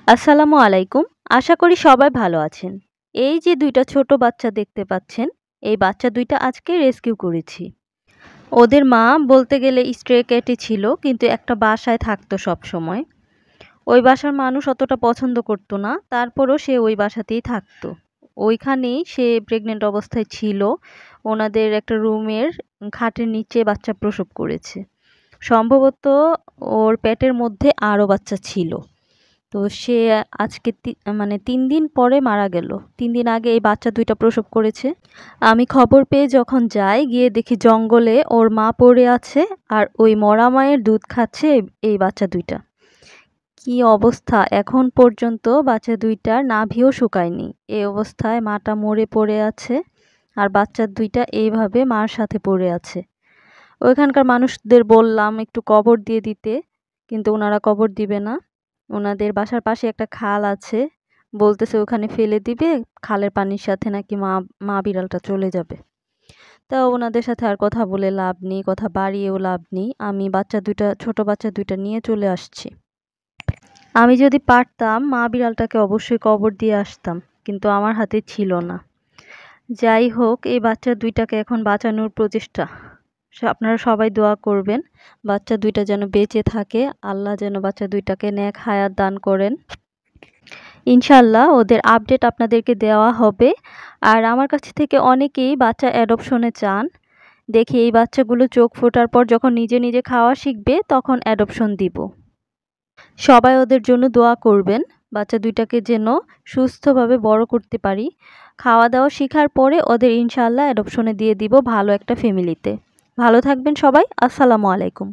আসসালামু আলাইকুম। আশা করি সবাই ভালো আছেন। এই যে ২ টা ছোট বাচ্চা দেখতে পাচ্ছেন, এই বাচ্চা ২ টা আজকে রেস্কিউ করেছি। ওদের মা বলতে গেলে স্ট্রে ক্যাটই ছিল, কিন্তু একটা বাসায় থাকতো সবসময়। ওই বাসার মানুষ অতটা পছন্দ করতো না, তারপরও সে ওই বাসাতেই থাকতো। ওইখানেই সে প্রেগন্যান্ট অবস্থায় ছিল। ওনাদের একটা রুমের খাটের নিচে বাচ্চা প্রসব করেছে। সম্ভবত ওর পেটের মধ্যে আরও বাচ্চা ছিল। তো সে আজকে মানে ৩ দিন পরে মারা গেল। ৩ দিন আগে এই বাচ্চা ২ টা প্রসব করেছে। আমি খবর পেয়ে যখন যাই, গিয়ে দেখি জঙ্গলে ওর মা পড়ে আছে আর ওই মরা মায়ের দুধ খাচ্ছে এই বাচ্চা ২ টা। কি অবস্থা! এখন পর্যন্ত বাচ্চা ২ টার নাভিও শুকায়নি। এই অবস্থায় মাটা মরে পড়ে আছে আর বাচ্চা ২ টা এইভাবে মার সাথে পড়ে আছে। ওইখানকার মানুষদের বললাম একটু কবর দিয়ে দিতে, কিন্তু ওনারা কবর দিবে না। ওনাদের বাসার পাশে একটা খাল আছে, বলতেছে ওখানে ফেলে দিবে, খালের পানির সাথে নাকি মা বিড়ালটা চলে যাবে। তা ওনাদের সাথে আর কথা বলে লাভ নেই, কথা বাড়িয়েও লাভ নেই। আমি ছোট বাচ্চা ২ টা নিয়ে চলে আসছি। আমি যদি পারতাম মা বিড়ালটাকে অবশ্যই কবর দিয়ে আসতাম, কিন্তু আমার হাতে ছিল না। যাই হোক, এই বাচ্চা ২ টাকে এখন বাঁচানোর প্রচেষ্টা। আপনারা সবাই দোয়া করবেন বাচ্চা ২ টা যেন বেঁচে থাকে, আল্লাহ যেন বাচ্চা ২ টাকে নেক হায়াত দান করেন। ইনশাআল্লাহ ওদের আপডেট আপনাদেরকে দেওয়া হবে। আর আমার কাছ থেকে অনেকেই বাচ্চা অ্যাডপশনে চান। দেখি এই বাচ্চাগুলো চোখ ফোটার পর যখন নিজে নিজে খাওয়া শিখবে তখন অ্যাডপশন দিব। সবাই ওদের জন্য দোয়া করবেন, বাচ্চা ২ টাকে যেন সুস্থভাবে বড় করতে পারি। খাওয়া দাওয়া শিখার পরে ওদের ইনশাআল্লাহ অ্যাডপশনে দিয়ে দিব ভালো একটা ফ্যামিলিতে। ভালো থাকবেন সবাই। আসসালামু আলাইকুম।